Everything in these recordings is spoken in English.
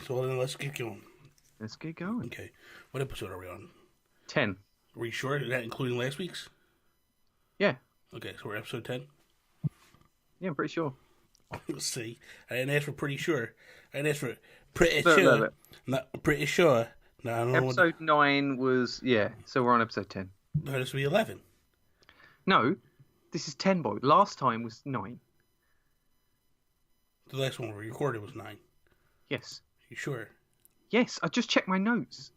So then let's get going. Let's get going. Okay. What episode are we on? 10. Are you sure? Is that including last week's? Yeah. Okay, so we're episode 10? Yeah, I'm pretty sure. Let's see. I didn't ask for pretty sure. I didn't ask for pretty No, sure. no. Not pretty sure. No, I don't know Episode 9 was... Yeah, so we're on episode 10. No, this will be 11. No, this is 10, boy. Last time was 9. The last one we recorded was 9. Yes. You sure? Yes, I just checked my notes.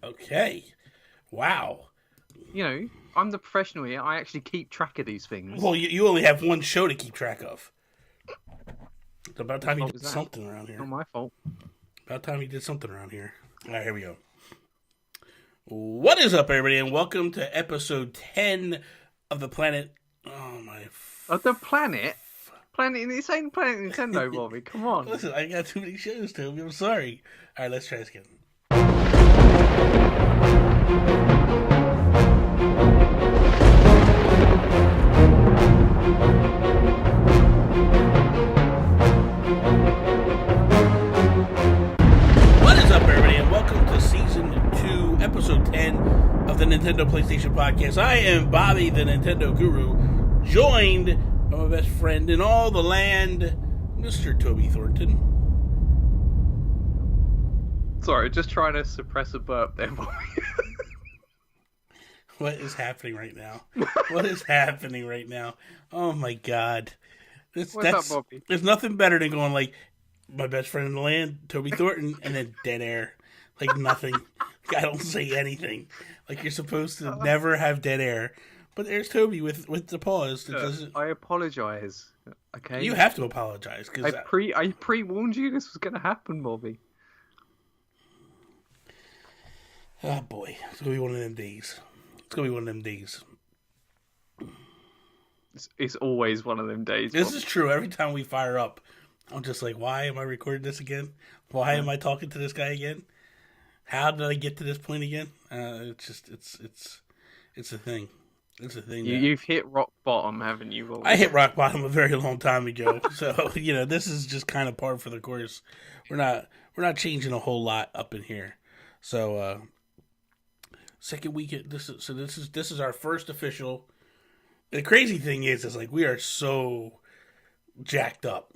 Okay. Wow. You know, I'm the professional here. I actually keep track of these things. Well, you only have one show to keep track of. It's about time you did was that? something around here. Not my fault. About time you did something around here. All right, here we go. What is up, everybody, and welcome to episode 10 of the planet. Oh, my... Of the planet? This ain't Planet Nintendo, Bobby. Come on. Listen, I got too many shows, Toby. I'm sorry. All right, let's try this again. What is up, everybody, and welcome to Season 2, Episode 10 of the Nintendo PlayStation Podcast. I am Bobby, the Nintendo Guru, joined by my best friend in all the land, Mr. Toby Thornton. Sorry, just trying to suppress a burp there, Bobby. What is happening right now? What is happening right now? Oh my God! What's up, Bobby? There's nothing better than going like my best friend in the land, Toby Thornton, and then dead air, like nothing. Like, I don't say anything. Like you're supposed to never have dead air, but there's Toby with the pause. That doesn't... I apologize. Okay. You have to apologize because I pre-warned you this was going to happen, Bobby. Oh boy, it's gonna be one of them days. It's gonna be one of them days. It's always one of them days. This Bobby. is true. Every time we fire up, I'm just like, why am I recording this again? Why am I talking to this guy again? How did I get to this point again? It's a thing. It's a thing. You've hit rock bottom, haven't you, Bobby? I hit rock bottom a very long time ago. So, this is just kind of par for the course. We're not changing a whole lot up in here. So, second week. This is our first official. The crazy thing is like we are so jacked up.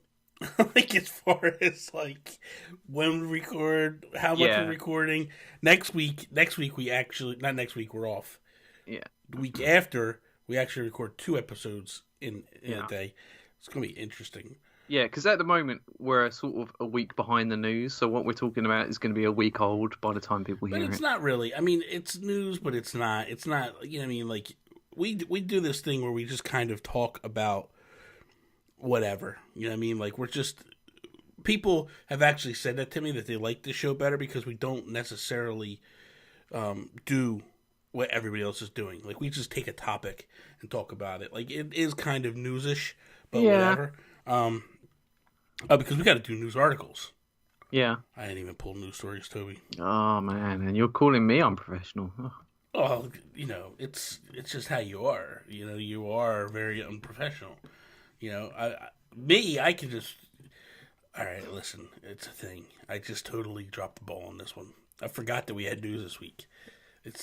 Like as far as like when we record, how much we're recording. Next week we actually not next week we're off. Yeah. The week after we actually record 2 episodes in a day. It's gonna be interesting. Yeah, because at the moment we're sort of a week behind the news, so what we're talking about is going to be a week old by the time people hear it. But it's not really. I mean, it's news, but it's not. It's not. You know what I mean? Like we do this thing where we just kind of talk about whatever. You know what I mean? Like we're just. People have actually said that to me that they like this show better because we don't necessarily do what everybody else is doing. Like we just take a topic and talk about it. Like it is kind of newsish, but whatever. Because we got to do news articles. Yeah. I didn't even pull news stories, Toby. Oh, man. And you're calling me unprofessional. Oh, it's just how you are. You are very unprofessional. I can just... All right, listen, it's a thing. I just totally dropped the ball on this one. I forgot that we had news this week. I'm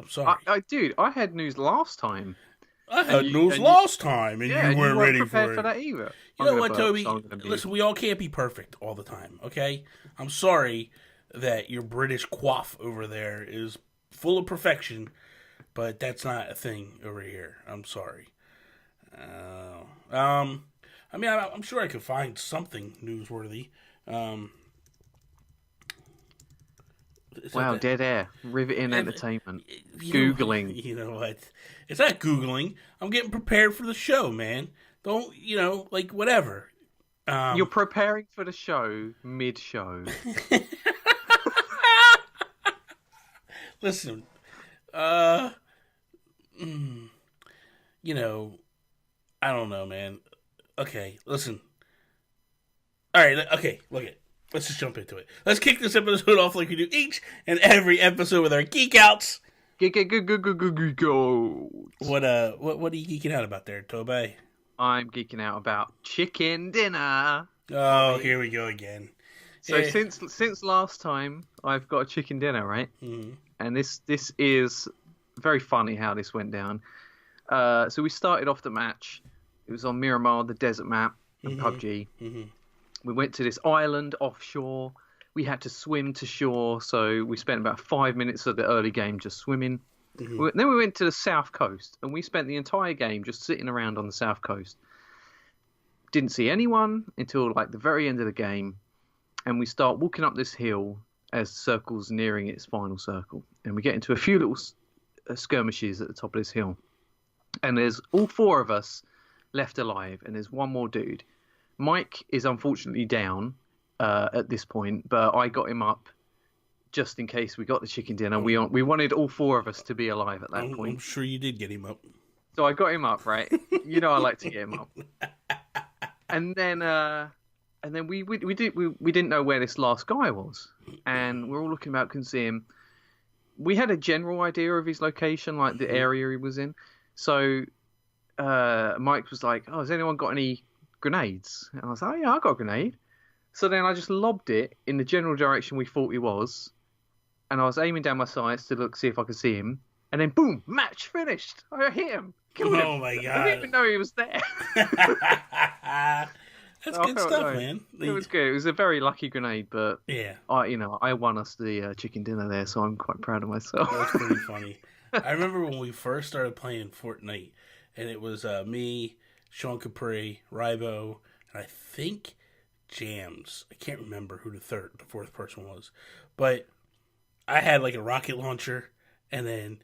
sorry. Dude, I had news last time. I had news last time, and you weren't ready prepared for that either. You know what, Toby? Listen, we all can't be perfect all the time, okay? I'm sorry that your British quaff over there is full of perfection, but that's not a thing over here. I'm sorry. I mean, I'm sure I could find something newsworthy. Wow, dead air. Riveting entertainment. Googling. You know what? It's not Googling. I'm getting prepared for the show, man. Don't, whatever. You're preparing for the show mid-show. Listen, I don't know, man. Okay, listen. All right, okay, look it. Let's just jump into it. Let's kick this episode off like we do each and every episode with our Geek Outs. Geek Outs. What are you geeking out about there, I'm geeking out about chicken dinner. Oh, here we go again. So since last time, I've got a chicken dinner, right? Mm-hmm. And this is very funny how this went down. So we started off the match. It was on Miramar, the desert map, and PUBG. Mm-hmm. We went to this island offshore. We had to swim to shore, so we spent about 5 minutes of the early game just swimming. Mm-hmm. Then we went to the south coast, and we spent the entire game just sitting around on the south coast. Didn't see anyone until like the very end of the game, and we start walking up this hill as the circle's nearing its final circle, and we get into a few little skirmishes at the top of this hill, and there's all 4 of us left alive, and there's one more dude. Mike is unfortunately down at this point, but I got him up just in case we got the chicken dinner. We wanted all 4 of us to be alive at that point. I'm sure you did get him up. So I got him up, right? You know I like to get him up. And then we didn't know where this last guy was, and we're all looking about, couldn't see him. We had a general idea of his location, like the area he was in. So Mike was like, "Oh, has anyone got any grenades?" And I was like, "Oh, yeah, I got a grenade." So then I just lobbed it in the general direction we thought he was, and I was aiming down my sights to see if I could see him. And then boom, match finished. I hit him. Killed him. Oh my god! I didn't even know he was there. That's good stuff, man. It was good. It was a very lucky grenade, but yeah, I won us the chicken dinner there, so I'm quite proud of myself. That was pretty funny. I remember when we first started playing Fortnite, and it was me, Sean Capri, Rybo, and I think Jams. I can't remember who the 4th person was, but I had like a rocket launcher, and then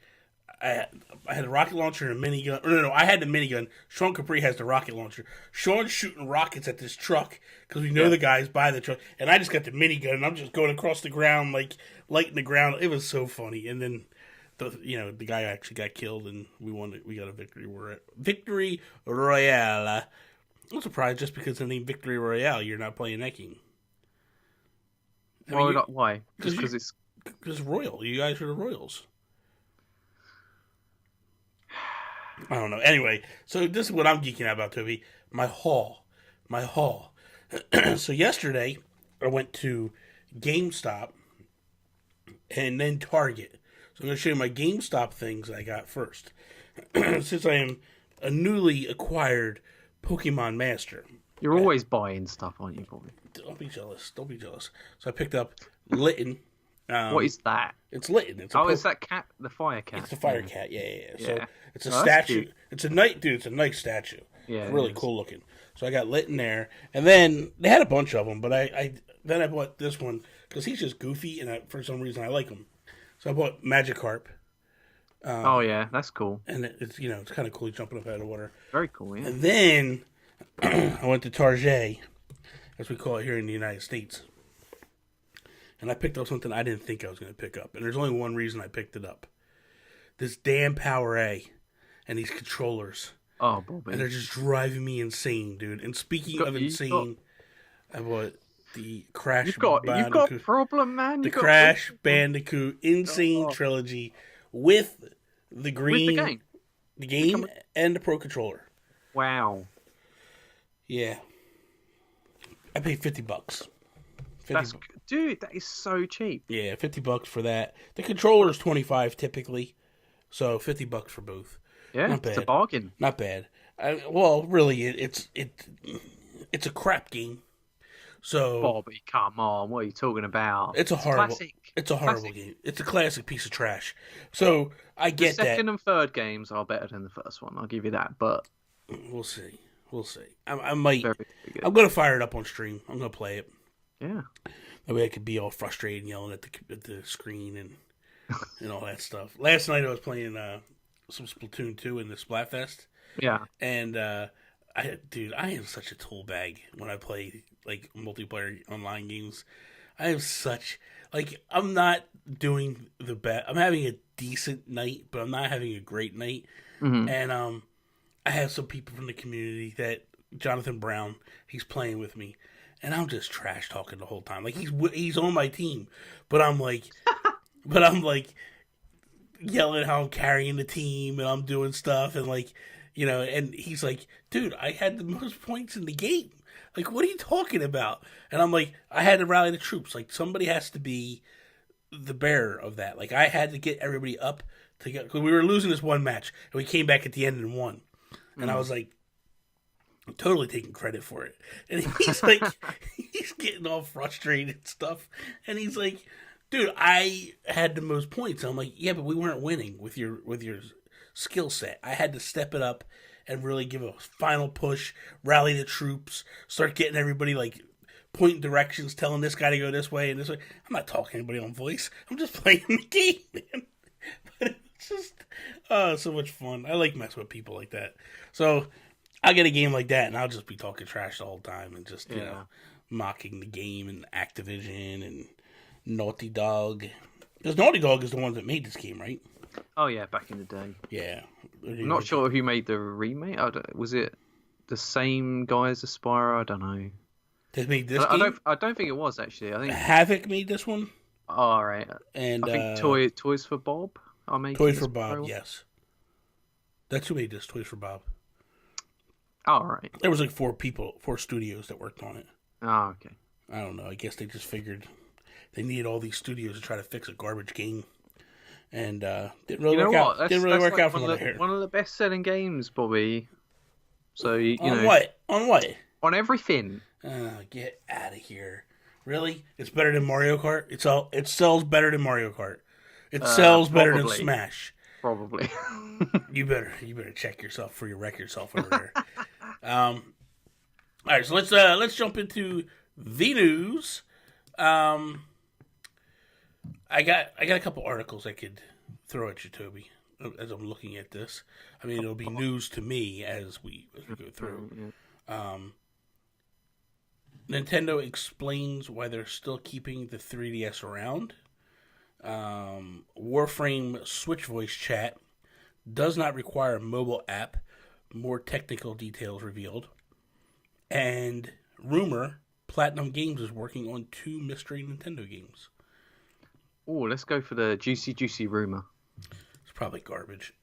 I had a rocket launcher and a minigun. No, I had the minigun. Sean Capri has the rocket launcher. Sean's shooting rockets at this truck because we know the guys by the truck, and I just got the minigun and I'm just going across the ground, like lighting the ground. It was so funny. And then the guy actually got killed, and we won. We got a victory royale. I'm surprised just because of the name Victory Royale, you're not playing that game. Why? Just because it's royal. You guys are the royals. I don't know. Anyway, so this is what I'm geeking out about, Toby. My haul. So yesterday, I went to GameStop and then Target. So I'm going to show you my GameStop things I got first. Since I am a newly acquired Pokemon master. You're always buying stuff, aren't you, boy? Don't be jealous. So I picked up Litten. What is that? It's Litten. Is that cat? The fire cat? It's the fire cat. Yeah. So it's a that's statue. cute. It's a nice statue. Yeah, it's really cool looking. So I got Litten there, and then they had a bunch of them, but I bought this one because he's just goofy, and for some reason I like him. So I bought Magikarp. Oh yeah, that's cool. And it's it's kind of cool jumping up out of the water. Very cool, yeah. And then I went to Target, as we call it here in the United States. And I picked up something I didn't think I was going to pick up. And there's only one reason I picked it up. This damn Power A and these controllers. Oh, Bobby. And they're just driving me insane, dude. And speaking of insane, I bought the Crash Bandicoot. You've got a problem, man. The Crash Bandicoot Insane Trilogy with the green... With the game? The game and the Pro Controller. Wow. Yeah. I paid $50. Dude, that is so cheap. Yeah, $50 for that. The controller is $25 typically, so $50 for both. Yeah, not bad. It's a bargain. Not bad. Well, really, it's a crap game. So Bobby, come on, what are you talking about? It's a horrible. Classic. It's a horrible game. It's a classic piece of trash. So I get that. The second and third games are better than the first one. I'll give you that, but we'll see. I might. Very good. I'm gonna fire it up on stream. I'm gonna play it. Yeah. That way I could be all frustrated and yelling at the screen and all that stuff. Last night I was playing some Splatoon 2 in the Splatfest. Yeah. And I am such a tool bag when I play like multiplayer online games. I am such I'm not doing the best. I'm having a decent night, but I'm not having a great night. Mm-hmm. And I have some people from the community that Jonathan Brown, he's playing with me. And I'm just trash talking the whole time. Like he's on my team, but I'm like yelling how I'm carrying the team and I'm doing stuff and and he's like, dude, I had the most points in the game. Like, what are you talking about? And I'm like, I had to rally the troops. Like, somebody has to be the bearer of that. Like, I had to get everybody up to get, because we were losing this one match, and we came back at the end and won. And I was like, I'm totally taking credit for it. And he's like, he's getting all frustrated and stuff. And he's like, dude, I had the most points. I'm like, yeah, but we weren't winning with your skill set. I had to step it up and really give a final push, rally the troops, start getting everybody like pointing directions, telling this guy to go this way and this way. I'm not talking to anybody on voice. I'm just playing the game, man. But it's just so much fun. I like messing with people like that. So I'll get a game like that and I'll just be talking trash the whole time and just, you know, mocking the game and Activision and Naughty Dog. Because Naughty Dog is the one that made this game, right? Oh, yeah, back in the day. Yeah. I'm not sure who made the remake. Was it the same guy as Aspyro? I don't know. They made this game? I don't think it was, actually. I think Havoc made this one. All right. And I think Toys for Bob are making Toys for Bob, yes. That's who made this, Toys for Bob. All right. There was like 4 studios that worked on it. Oh, okay. I don't know. I guess they just figured they needed all these studios to try to fix a garbage game. And didn't really work out. Didn't really work out for them here. One of the best-selling games, Bobby. So you on know, what? On what? On everything. Get out of here! Really? It's better than Mario Kart. It sells better than Mario Kart. It sells better than Smash. Probably. You better check yourself for your wreck yourself over there. All right, so let's jump into the news. I got a couple articles I could throw at you, Toby, as I'm looking at this. I mean, it'll be news to me as we go through. Nintendo explains why they're still keeping the 3DS around. Warframe Switch voice chat does not require a mobile app. More technical details revealed. And rumor, Platinum Games is working on 2 mystery Nintendo games. Oh, let's go for the juicy rumor. It's probably garbage.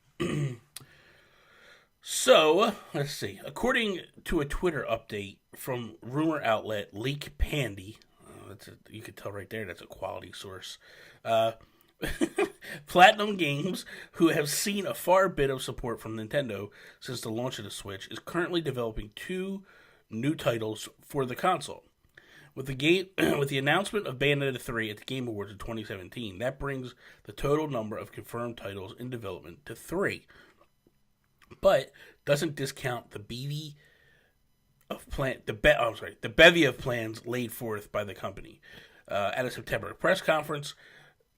So, let's see. According to a Twitter update from rumor outlet Leak Pandy, you could tell right there that's a quality source. Platinum Games, who have seen a far bit of support from Nintendo since the launch of the Switch, is currently developing 2 new titles for the console. With the announcement of Bayonetta 3 at the Game Awards in 2017, that brings the total number of confirmed titles in development to 3. But doesn't discount the bevy of plans laid forth by the company at a September press conference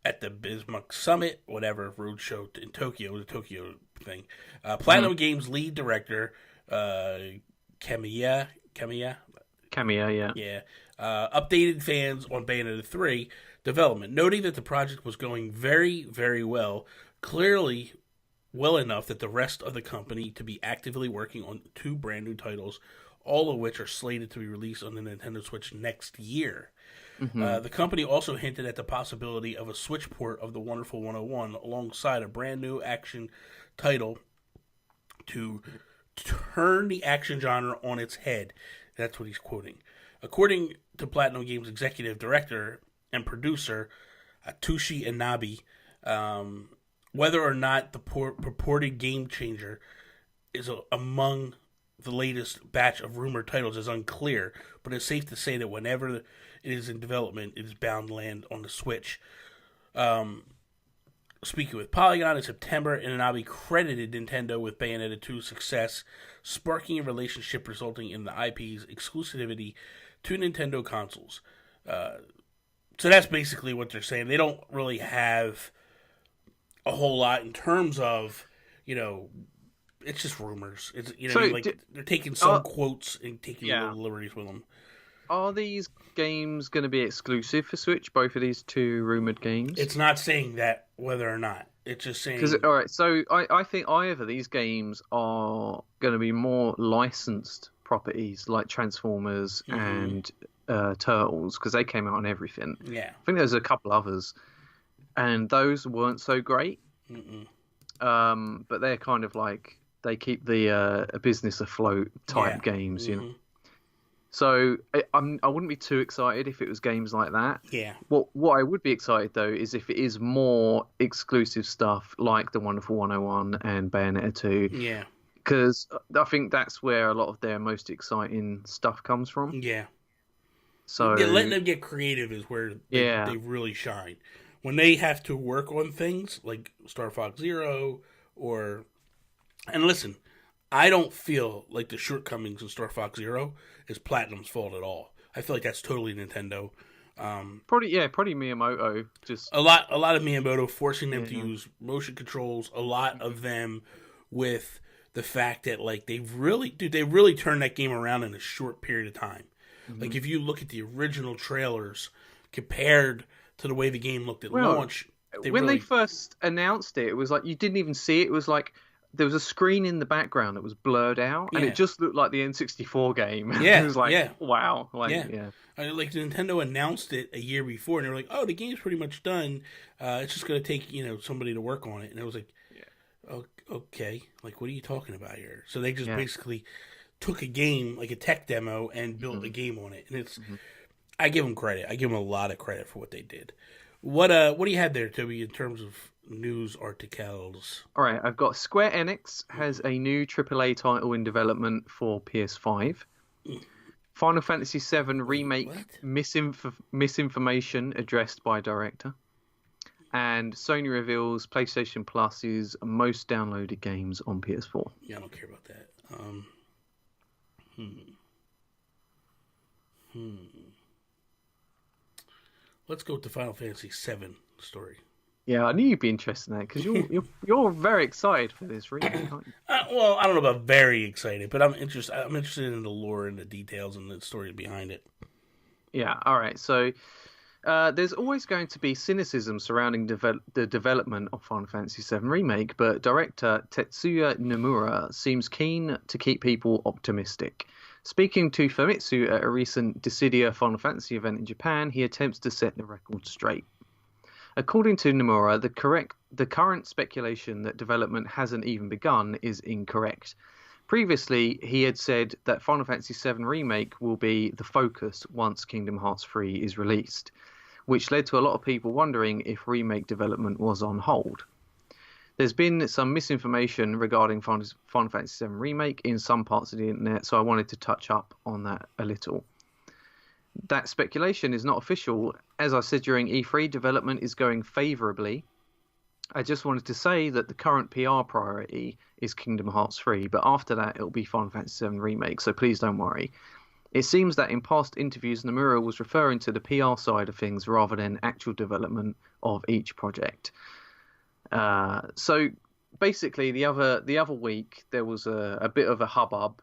at the Bismarck Summit, whatever roadshow in Tokyo, the Tokyo thing. Platinum Games lead director Kamiya, yeah. Updated fans on Bayonetta 3 development, noting that the project was going very, very well, clearly well enough that the rest of the company to be actively working on 2 brand new titles, all of which are slated to be released on the Nintendo Switch next year. The company also hinted at the possibility of a Switch port of the Wonderful 101 alongside a brand new action title to turn the action genre on its head. That's what he's quoting. According to Platinum Games executive director and producer Atsushi Inabe, whether or not the purported game changer is among the latest batch of rumored titles is unclear, but it's safe to say that whenever it is in development, it is bound to land on the Switch. Speaking with Polygon in September, Inabe credited Nintendo with Bayonetta 2's success, sparking a relationship resulting in the IP's exclusivity to Nintendo consoles. So that's basically what they're saying. They don't really have a whole lot in terms of, it's just rumors. It's they're taking some quotes and taking little liberties with them. Are these games going to be exclusive for Switch? Both of these 2 rumored games. It's not saying that whether or not. It's just saying. All right, so I think either these games are going to be more licensed properties like Transformers and Turtles, because they came out on everything. Yeah, I think there's a couple others, and those weren't so great. But they're kind of like they keep the a business afloat type games, So I wouldn't be too excited if it was games like that. Yeah. What I would be excited though is if it is more exclusive stuff like The Wonderful 101 and Bayonetta 2. Yeah. Because I think that's where a lot of their most exciting stuff comes from. Yeah. So yeah, letting them get creative is where they really shine. When they have to work on things like Star Fox Zero and listen, I don't feel like the shortcomings in Star Fox Zero is Platinum's fault at all. I feel like that's totally Nintendo. Probably Miyamoto. Just a lot of Miyamoto forcing them to use motion controls. A lot of them with the fact that like they really turned that game around in a short period of time. Mm-hmm. Like if you look at the original trailers compared to the way the game looked at launch, they first announced it, it was like you didn't even see it. It was like there was a screen in the background that was blurred out, and it just looked like the N64 game. Yeah, it was like, wow. Like, like Nintendo announced it a year before, and they were like, "Oh, the game's pretty much done. It's just going to take somebody to work on it." And it was like, "Oh, okay, like what are you talking about here?" So they just basically took a game, like a tech demo, and built a game on it. And it's, I give them credit. I give them a lot of credit for what they did. What do you have there, Toby, in terms of news articles? All right, I've got Square Enix has a new AAA title in development for PS5. Final Fantasy VII Remake misinformation addressed by director. And Sony reveals PlayStation Plus's most downloaded games on PS4. Yeah, I don't care about that. Let's go with the Final Fantasy VII story. Yeah, I knew you'd be interested in that because you're very excited for this remake, aren't you? Well, I don't know about very excited, but I'm interested. I'm interested in the lore and the details and the story behind it. Yeah. All right. So there's always going to be cynicism surrounding the development of Final Fantasy VII Remake, but director Tetsuya Nomura seems keen to keep people optimistic. Speaking to Famitsu at a recent Dissidia Final Fantasy event in Japan, he attempts to set the record straight. According to Nomura, the current speculation that development hasn't even begun is incorrect. Previously, he had said that Final Fantasy VII Remake will be the focus once Kingdom Hearts 3 is released, which led to a lot of people wondering if remake development was on hold. There's been some misinformation regarding Final Fantasy VII Remake in some parts of the internet, so I wanted to touch up on that a little. That speculation is not official. As I said during E3, development is going favourably. I just wanted to say that the current PR priority is Kingdom Hearts 3, but after that it'll be Final Fantasy VII Remake, so please don't worry. It seems that in past interviews, Nomura was referring to the PR side of things rather than actual development of each project. So basically, the other week there was a bit of a hubbub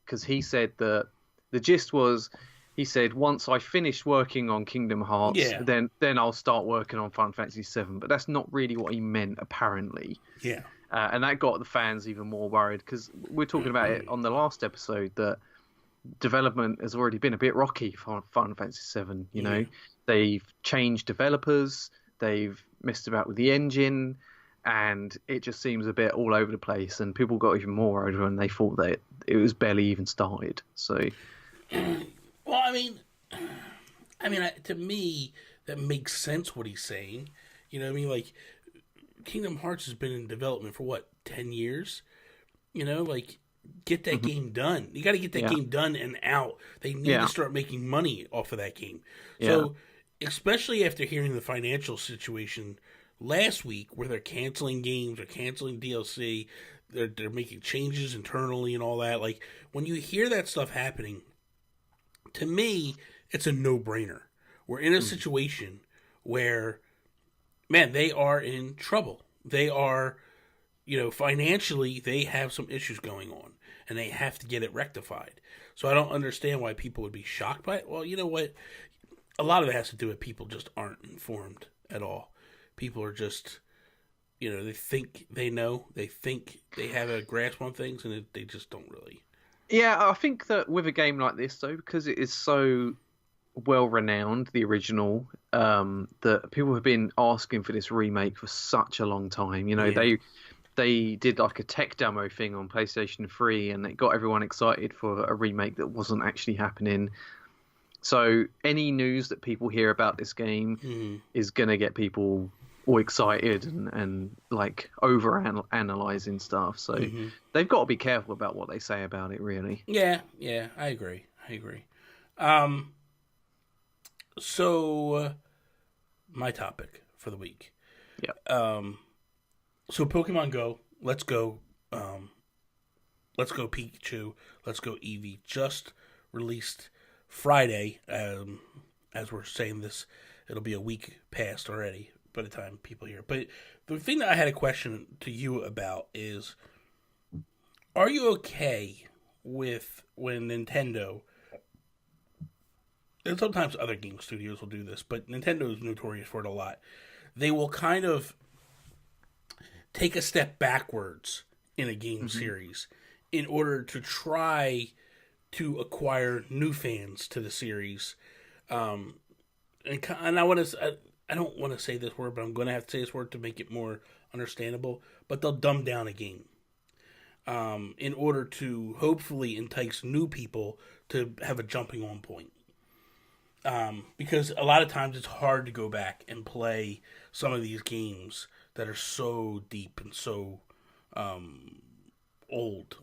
because he said that the gist was he said once I finish working on Kingdom Hearts, then I'll start working on Final Fantasy VII. But that's not really what he meant, apparently. Yeah. And that got the fans even more worried because we're talking about it on the last episode that development has already been a bit rocky for Final Fantasy VII. You know, they've changed developers, they've messed about with the engine, and it just seems a bit all over the place. And people got even more worried when they thought that it was barely even started. So, well, I mean, to me, that makes sense what he's saying. You know what I mean? Like, Kingdom Hearts has been in development for what, 10 years? You know, like, get that game done. You got to get that game done and out. They need to start making money off of that game. So, especially after hearing the financial situation last week, where they're canceling games or canceling DLC, they're making changes internally and all that. Like, when you hear that stuff happening, to me, it's a no-brainer. We're in a situation where, man, they are in trouble. They are, financially, they have some issues going on, and they have to get it rectified. So I don't understand why people would be shocked by it. Well, you know what? A lot of it has to do with people just aren't informed at all. People are just, they think they know. They think they have a grasp on things, and they just don't really. Yeah, I think that with a game like this, though, because it is so well-renowned, the original, that people have been asking for this remake for such a long time. they did like a tech demo thing on PlayStation 3, and it got everyone excited for a remake that wasn't actually happening. So any news that people hear about this game is going to get people all excited and like over analyzing stuff. So they've got to be careful about what they say about it, really. Yeah, I agree. So my topic for the week. Yeah. So Pokemon Go, let's go Pikachu, let's go Eevee, just released Friday. As we're saying this, it'll be a week past already by the time people hear. But the thing that I had a question to you about is, are you okay with when Nintendo, and sometimes other game studios will do this, but Nintendo is notorious for it a lot, they will kind of take a step backwards in a game series in order to try to acquire new fans to the series. And I don't want to say this word, but I'm going to have to say this word to make it more understandable. But they'll dumb down a game in order to hopefully entice new people to have a jumping on point. Because a lot of times it's hard to go back and play some of these games that are so deep and so old.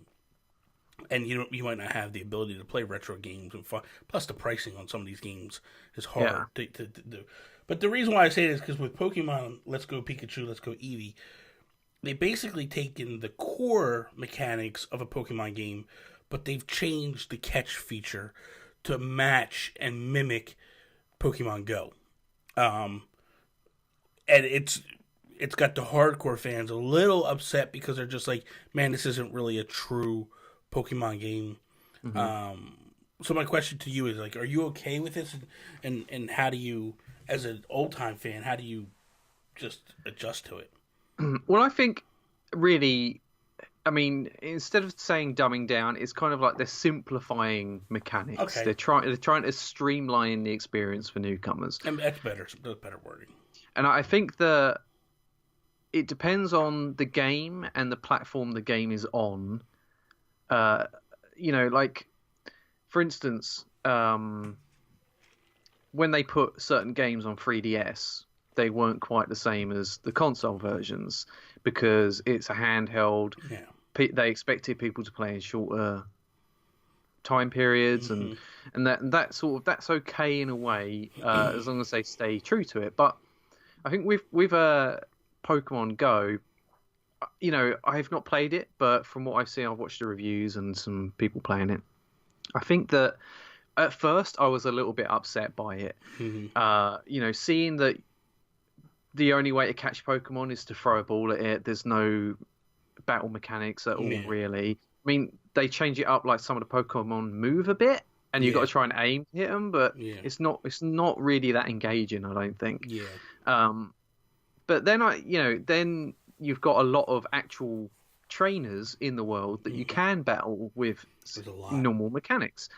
And you might not have the ability to play retro games. And plus, the pricing on some of these games is hard to do. But the reason why I say this is because with Pokemon Let's Go Pikachu, Let's Go Eevee, they basically taken the core mechanics of a Pokemon game, but they've changed the catch feature to match and mimic Pokemon Go. And it's got the hardcore fans a little upset because they're just like, man, this isn't really a true Pokemon game. So my question to you is, like, are you okay with this? And how do you, as an old-time fan, how do you just adjust to it? Well, I think really, I mean, instead of saying dumbing down, it's kind of like they're simplifying mechanics. Okay. They're trying to streamline the experience for newcomers. And that's better. That's better wording. And I think that it depends on the game and the platform the game is on. Like, for instance, when they put certain games on 3DS, they weren't quite the same as the console versions because it's a handheld. Yeah. They expected people to play in shorter time periods, and that's okay in a way, as long as they stay true to it. But I think with Pokemon Go, I have not played it, but from what I've seen, I've watched the reviews and some people playing it. I think that at first I was a little bit upset by it. Seeing that the only way to catch Pokemon is to throw a ball at it. There's no battle mechanics at all, really. I mean, they change it up, like some of the Pokemon move a bit, and you've got to try and aim to hit them, but it's not really that engaging, I don't think. But then then you've got a lot of actual trainers in the world that you can battle with normal mechanics.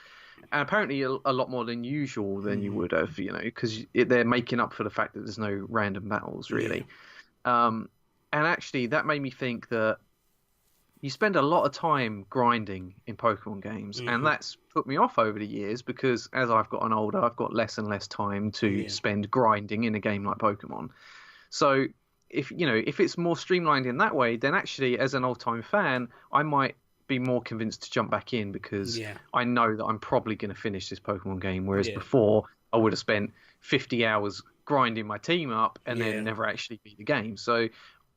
And apparently a lot more than usual than you would have, because they're making up for the fact that there's no random battles, really. And actually, that made me think that you spend a lot of time grinding in Pokemon games, and that's put me off over the years because as I've gotten older, I've got less and less time to spend grinding in a game like Pokemon. So if it's more streamlined in that way, then actually, as an old-time fan, I might be more convinced to jump back in because I know that I'm probably going to finish this Pokemon game, whereas before I would have spent 50 hours grinding my team up and then never actually beat the game. So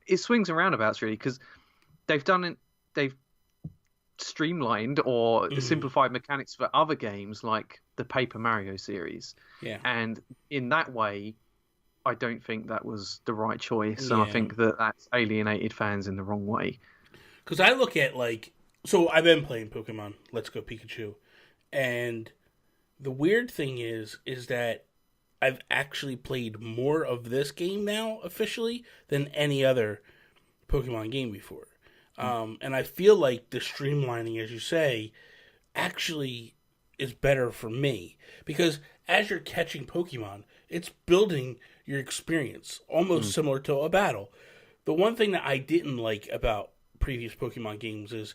it swings and roundabouts, really, because they've streamlined or simplified mechanics for other games like the Paper Mario series. And in that way, I don't think that was the right choice. And I think that that's alienated fans in the wrong way. Because I look at, so I've been playing Pokemon Let's Go Pikachu, and the weird thing is that I've actually played more of this game now, officially, than any other Pokemon game before. And I feel like the streamlining, as you say, actually is better for me. Because as you're catching Pokemon, it's building your experience, almost similar to a battle. the one thing that I didn't like about previous Pokemon games is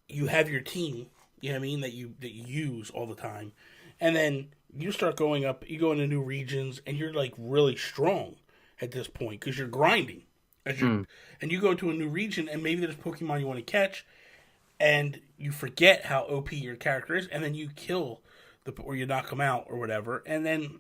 you have your team, you know what I mean, that you use all the time, and then you start going up, you go into new regions, and you're like really strong at this point because you're grinding, and you go to a new region, and maybe there's Pokemon you want to catch, and you forget how OP your character is, and then you kill or you knock them out or whatever, and then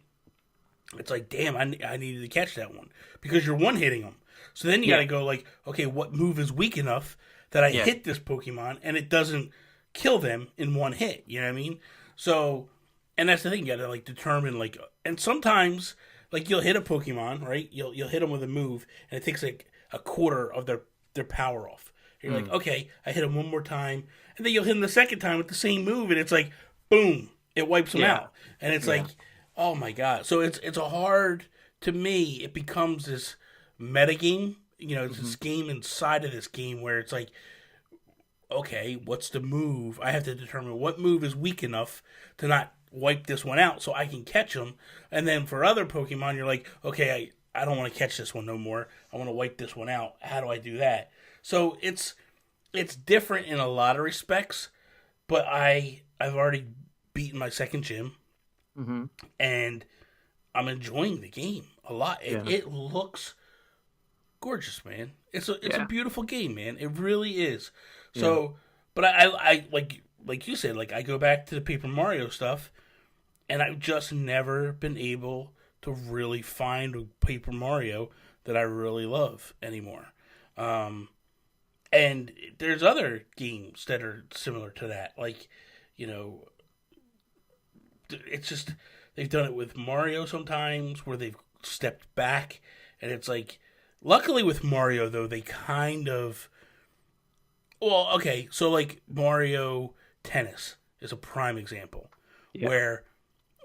it's like, damn, I needed to catch that one because you're one hitting them. So then you got to go like, okay, what move is weak enough that I hit this Pokemon and it doesn't kill them in one hit? You know what I mean? So, and that's the thing, you got to like determine like, and sometimes like you'll hit a Pokemon, right? You'll hit them with a move and it takes like a quarter of their power off. You're like, okay, I hit them one more time, and then you'll hit them the second time with the same move, and it's like, boom, it wipes them out, and it's like, oh my god. So it's a hard, to me, it becomes this meta game. You know, it's this game inside of this game where it's like, okay, what's the move? I have to determine what move is weak enough to not wipe this one out so I can catch them. And then for other Pokemon, you're like, okay, I don't want to catch this one no more. I want to wipe this one out. How do I do that? So it's different in a lot of respects, but I've already beaten my second gym, and I'm enjoying the game a lot. It looks gorgeous, man. It's a beautiful game, man. It really is. So, but I like you said, like I go back to the Paper Mario stuff, and I've just never been able to really find a Paper Mario that I really love anymore. And there's other games that are similar to that. Like, you know, it's just, they've done it with Mario sometimes where they've stepped back. And it's like, luckily with Mario, though, they kind of, well, okay, so like Mario Tennis is a prime example where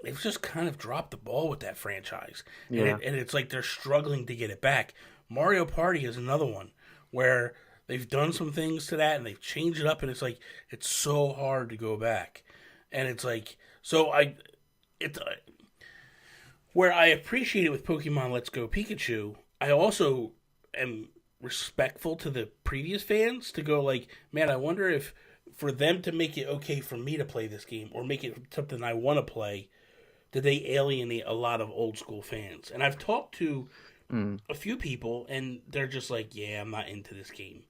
they've just kind of dropped the ball with that franchise. And it's like they're struggling to get it back. Mario Party is another one where they've done some things to that and they've changed it up, and it's like, it's so hard to go back. And it's like, so where I appreciate it with Pokemon Let's Go Pikachu, I also am respectful to the previous fans to go like, man, I wonder if for them to make it okay for me to play this game or make it something I want to play, did they alienate a lot of old school fans? And I've talked to a few people, and they're just like, yeah, I'm not into this game.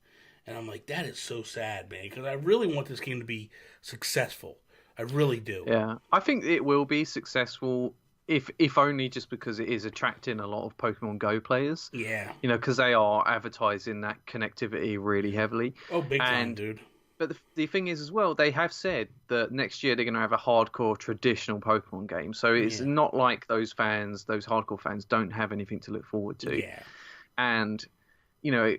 And I'm like, that is so sad, man, because I really want this game to be successful. I really do. Yeah, I think it will be successful, if only just because it is attracting a lot of Pokemon Go players. Yeah. You know, because they are advertising that connectivity really heavily. Oh, big time, dude. But the thing is as well, they have said that next year they're going to have a hardcore traditional Pokemon game. So it's not like those hardcore fans don't have anything to look forward to. Yeah. And, you know,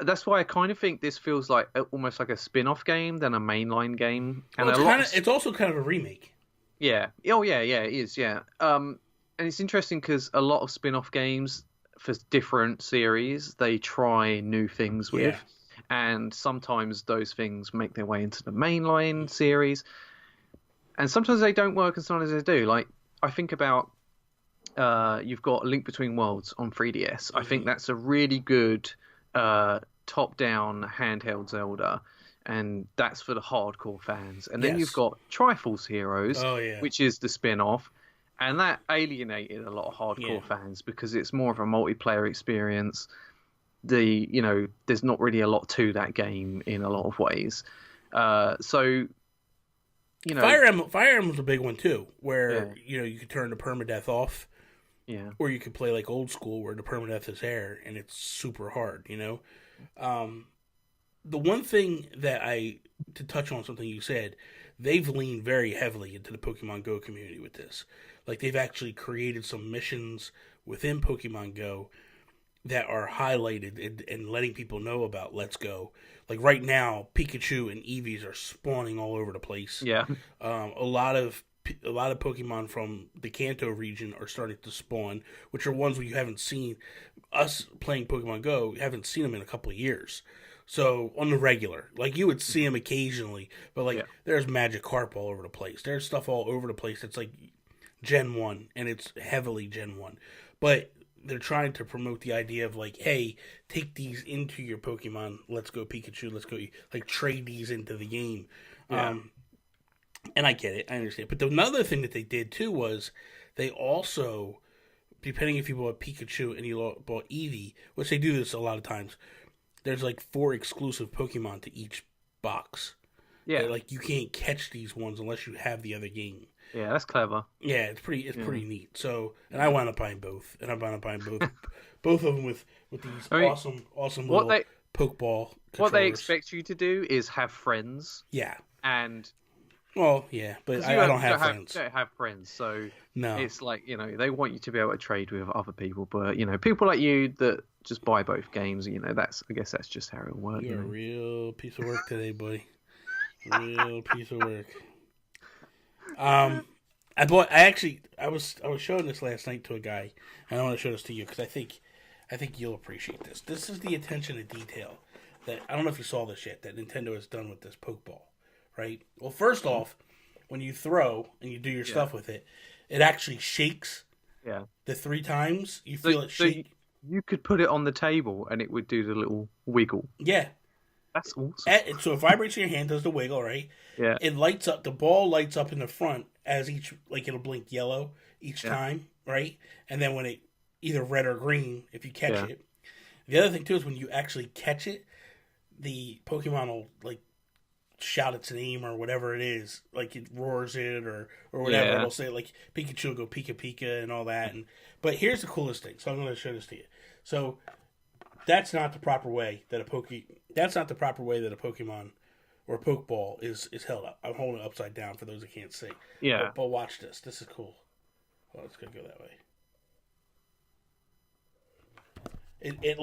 that's why I kind of think this feels like almost like a spin-off game than a mainline game. And well, it's also kind of a remake. Yeah. Oh, yeah, it is, yeah. And it's interesting because a lot of spin-off games for different series, they try new things with. And sometimes those things make their way into the mainline series. And sometimes they don't work and sometimes they do. Like, I think about, you've got Link Between Worlds on 3DS. I think that's a really good top-down handheld Zelda. And that's for the hardcore fans. And then you've got Triforce Heroes, which is the spin-off. And that alienated a lot of hardcore fans because it's more of a multiplayer experience. There's not really a lot to that game in a lot of ways. So, Fire Emblem's a big one too, where you could turn the permadeath off, or you could play like old school where the permadeath is there and it's super hard. The one thing to touch on something you said, they've leaned very heavily into the Pokemon Go community with this. Like they've actually created some missions within Pokemon Go that are highlighted and letting people know about Let's Go. Like right now, Pikachu and Eevees are spawning all over the place. Yeah. A lot of Pokemon from the Kanto region are starting to spawn, which are ones where you haven't seen. Us playing Pokemon Go, haven't seen them in a couple of years. So on the regular, like you would see them occasionally, but there's Magikarp all over the place. There's stuff all over the place that's like Gen 1, and it's heavily Gen 1. But they're trying to promote the idea of like, hey, take these into your Pokemon. Let's go Pikachu. Let's go like trade these into the game. Yeah. And I get it. I understand. But another thing that they did too was they also, depending if you bought Pikachu and you bought Eevee, which they do this a lot of times, there's like 4 exclusive Pokemon to each box. Yeah. Like you can't catch these ones unless you have the other game. Yeah, that's clever. Yeah, it's pretty neat. So, and I wound up buying both, both of them with these awesome little Pokeball controllers. What they expect you to do is have friends. Yeah. And well, yeah, but I don't have friends. You don't have friends, so no. It's like, they want you to be able to trade with other people, but people like you that just buy both games, I guess that's just how it works. You're a real piece of work today, buddy. Real piece of work. I was showing this last night to a guy, and I want to show this to you because I think you'll appreciate this. This is the attention to detail that I don't know if you saw this yet that Nintendo has done with this Pokeball, right? Well, first off, when you throw and you do your stuff with it, it actually shakes. Yeah. The 3 times you feel it shake. So you could put it on the table and it would do the little wiggle. Yeah. That's awesome. So it vibrates in your hand, does the wiggle, right? Yeah. It lights up. The ball lights up in the front as it'll blink yellow each time, right? And then when it either red or green, if you catch it. The other thing too is when you actually catch it, the Pokemon will like shout its name or whatever it is, like it roars it or whatever. Yeah. It'll say like Pikachu will go Pika Pika and all that. But here's the coolest thing. So I'm going to show this to you. So that's not the proper way that a Pokemon or a Pokeball is held up. I'm holding it upside down for those that can't see. Yeah. But watch this. This is cool. Well, it's gonna go that way. It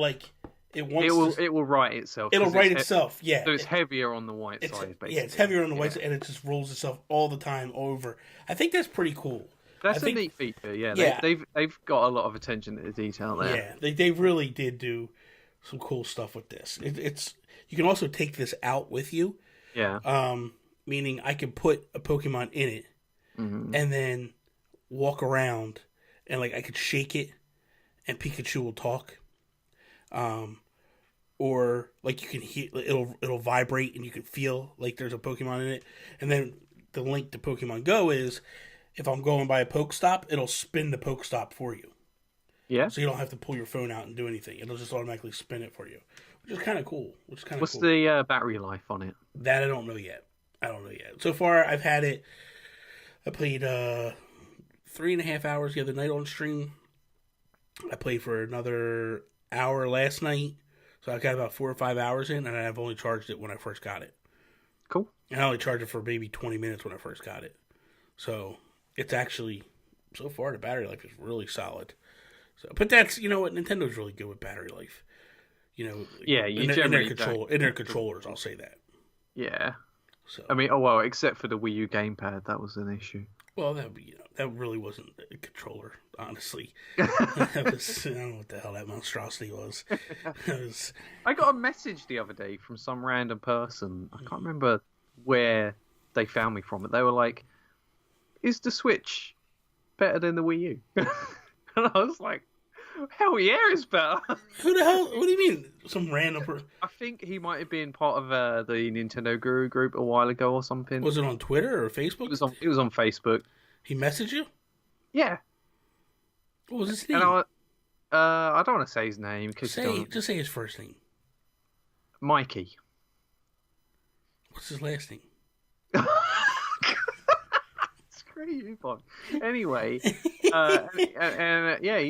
will right itself. It'll right itself. Yeah. So it's heavier on the white side, basically. Yeah, it's heavier on the white side, and it just rolls itself all the time over. I think that's pretty cool. That's a neat feature. Yeah. They've got a lot of attention to the detail there. Yeah. They really did do some cool stuff with this. It's you can also take this out with you. Yeah. Meaning I can put a Pokemon in it, and then walk around, and like I could shake it, and Pikachu will talk. Or like you can hear it'll vibrate, and you can feel like there's a Pokemon in it. And then the link to Pokemon Go is if I'm going by a Pokestop, it'll spin the Pokestop for you. Yeah. So you don't have to pull your phone out and do anything. It'll just automatically spin it for you, which is kind of cool. What's the battery life on it? That I don't know yet. So far, I've had it. I played 3.5 hours the other night on stream. I played for another hour last night. So I got about 4 or 5 hours in, and I've only charged it when I first got it. Cool. And I only charged it for maybe 20 minutes when I first got it. So it's actually, so far, the battery life is really solid. So, but that's, what, Nintendo's really good with battery life. Yeah, in their controllers, I'll say that. Yeah. So I mean, except for the Wii U gamepad, that was an issue. Well, that really wasn't a controller, honestly. I don't know what the hell that monstrosity was. I got a message the other day from some random person. I can't remember where they found me from, but they were like, "Is the Switch better than the Wii U?" And I was like, "Hell yeah, it's better." Who the hell? What do you mean? Some random person? I think he might have been part of the Nintendo Guru group a while ago or something. Was it on Twitter or Facebook? It was on Facebook. He messaged you? Yeah. What was his name? And I don't want to say his name because just say his first name. Mikey. What's his last name? Screw you, Bob. Anyway, he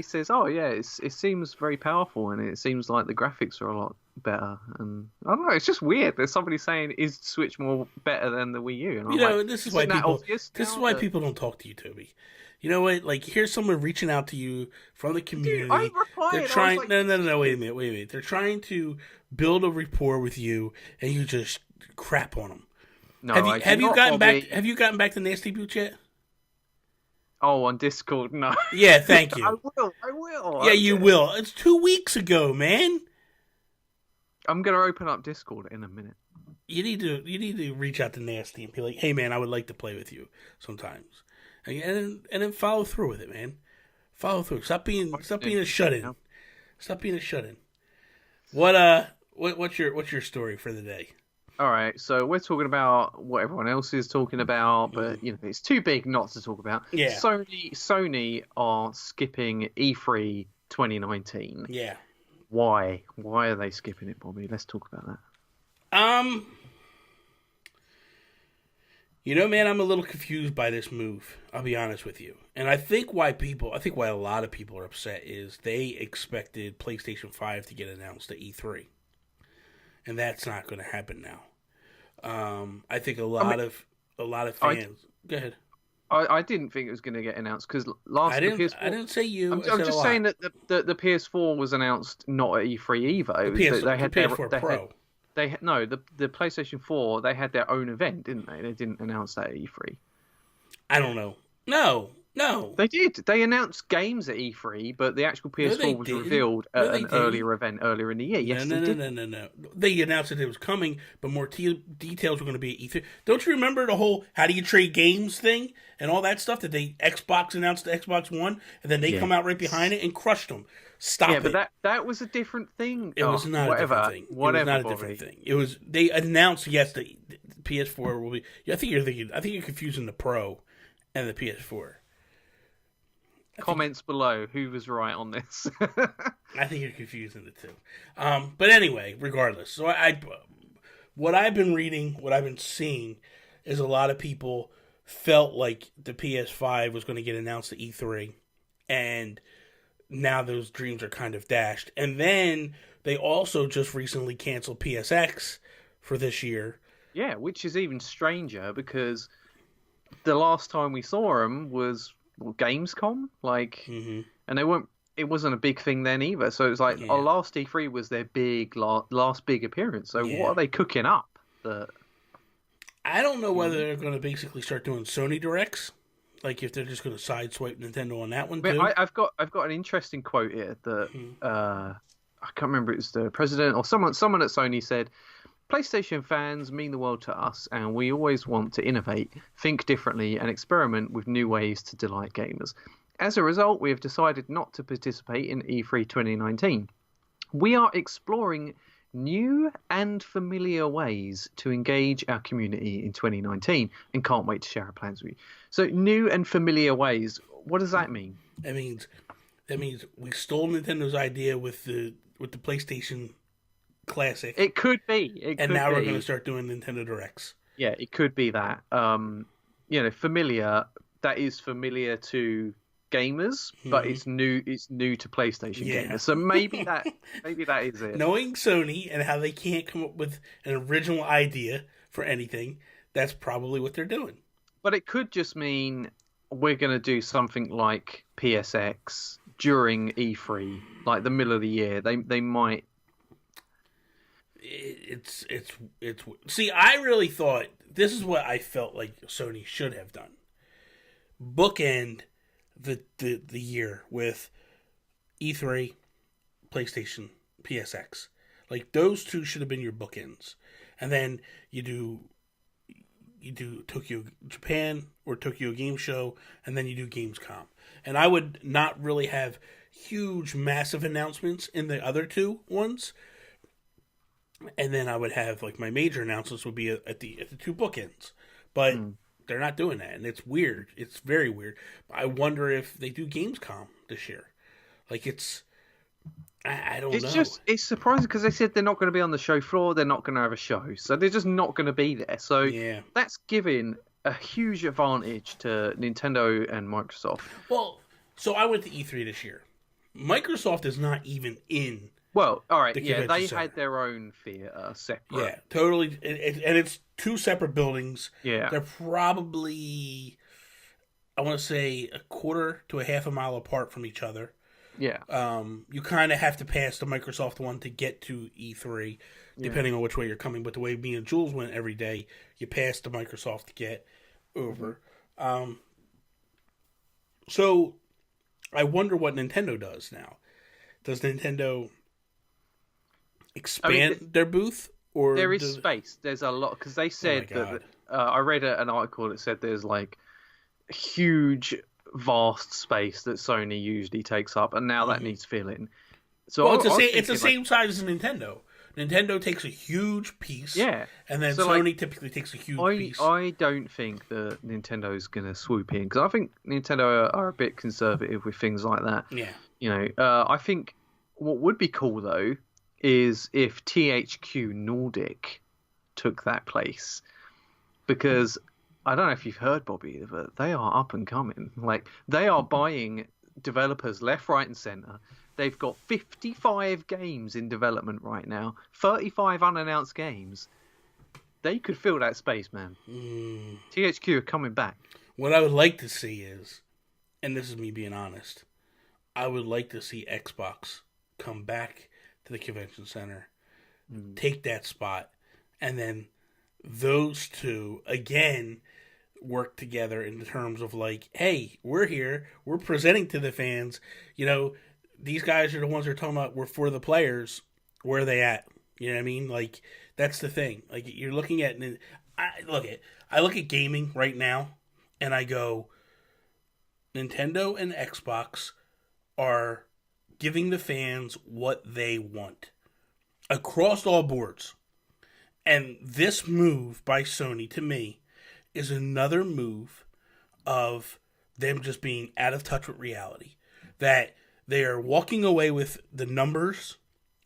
says, "Oh yeah, it seems very powerful, and it seems like the graphics are a lot better." And I don't know, it's just weird. There's somebody saying, "Is Switch more better than the Wii U?" And I'm like, this is why people don't talk to you, Toby. You know what? Like, here's someone reaching out to you from the community. Dude, I replied. They're trying. No. Wait a minute. They're trying to build a rapport with you, and you just crap on them. No, have you gotten back? Have you gotten back to Nasty Boots yet? Oh, on Discord, no. Yeah, thank you. I will. Yeah, you will. It's 2 weeks ago, man. I'm gonna open up Discord in a minute. You need to reach out to Nasty and be like, "Hey, man, I would like to play with you sometimes," and then follow through with it, man. Follow through. Stop being a shut-in. Stop being a shut-in. What's your story for the day? All right, so we're talking about what everyone else is talking about, but it's too big not to talk about. Yeah. Sony are skipping E3 2019. Yeah. Why? Why are they skipping it, Bobby? Let's talk about that. Man, I'm a little confused by this move. I'll be honest with you. And I think why a lot of people are upset is they expected PlayStation 5 to get announced at E3. And that's not going to happen now. I think a lot of fans. Go ahead. I didn't think it was going to get announced because I didn't say you. I'm just saying that the PS4 was announced not at E3 either. They had the PS4 Pro. The PlayStation 4. They had their own event, didn't they? They didn't announce that at E3. I don't know. No. They did. They announced games at E3, but the actual PS4 was revealed at an earlier event earlier in the year. Yes, no. They announced that it was coming, but more details were going to be at E3. Don't you remember the whole "how do you trade games" thing and all that stuff that Xbox announced the Xbox One, and then they come out right behind it and crushed them. Stop it. But that was a different thing. It was not a different thing. It was not a different thing. It was they announced the PS4 will be. I think you're confusing the Pro and the PS4. Comments below who was right on this. I think you're confusing the two. But anyway, regardless. So what I've been reading, what I've been seeing is a lot of people felt like the PS5 was going to get announced at E3, and now those dreams are kind of dashed. And then they also just recently canceled PSX for this year. Yeah, which is even stranger because the last time we saw them was Gamescom, and they weren't. It wasn't a big thing then either. So it's like our last E3 was their last big appearance. So what are they cooking up? I don't know whether they're going to basically start doing Sony Directs, like if they're just going to sideswipe Nintendo on that one too. I've got an interesting quote here that I can't remember. It was the president or someone at Sony said, PlayStation fans mean the world to us, and we always want to innovate, think differently, and experiment with new ways to delight gamers. As a result, we have decided not to participate in E3 2019. We are exploring new and familiar ways to engage our community in 2019 and can't wait to share our plans with you. So, new and familiar ways, what does that mean? That means we stole Nintendo's idea with the PlayStation Classic. It could be. Now we're going to start doing Nintendo Directs. Yeah, it could be that. Familiar. That is familiar to gamers, but it's new. It's new to PlayStation gamers. So maybe that is it. Knowing Sony and how they can't come up with an original idea for anything, that's probably what they're doing. But it could just mean we're going to do something like PSX during E3, like the middle of the year. They might. It's see, I really thought this is what I felt like Sony should have done. Bookend the year with E3, PlayStation, PSX. Like those two should have been your bookends. And then you do Tokyo Japan or Tokyo Game Show, and then you do Gamescom. And I would not really have huge massive announcements in the other two ones. And then I would have like my major announcements would be at the two bookends, but they're not doing that, and it's weird. It's very weird. I wonder if they do Gamescom this year. Like I don't know. It's surprising because they said they're not going to be on the show floor. They're not going to have a show, so they're just not going to be there. So that's giving a huge advantage to Nintendo and Microsoft. Well, so I went to E3 this year. Microsoft is not even in. Well, all right, they had their own theater separate. Yeah, totally, and it's two separate buildings. Yeah, they're probably, I want to say, a quarter to a half a mile apart from each other. Yeah. You kind of have to pass the Microsoft one to get to E3, depending on which way you're coming. But the way me and Jules went every day, you pass the Microsoft to get over. So, I wonder what Nintendo does now. Does Nintendo expand their booth, or there is space? There's a lot because they said that I read an article that said there's like huge vast space that Sony usually takes up, and now that needs filling. So well, it's the same size as Nintendo. Nintendo takes a huge piece, yeah, and then Sony typically takes a huge piece. I don't think that Nintendo's going to swoop in, because I think Nintendo are a bit conservative with things like that. Yeah. I think what would be cool, though, is if THQ Nordic took that place. Because I don't know if you've heard, Bobby, but they are up and coming. Like, they are buying developers left, right, and centre. They've got 55 games in development right now, 35 unannounced games. They could fill that space, man. THQ are coming back. What I would like to see is, and this is me being honest, I would like to see Xbox come back to the convention center, take that spot, and then those two, again, work together in terms of like, hey, we're here, we're presenting to the fans, these guys are the ones that are talking about we're for the players. Where are they at? You know what I mean? Like, that's the thing. Like, you're looking at... I look at gaming right now, and I go, Nintendo and Xbox are giving the fans what they want. Across all boards. And this move by Sony, to me, is another move of them just being out of touch with reality. That... they are walking away with the numbers,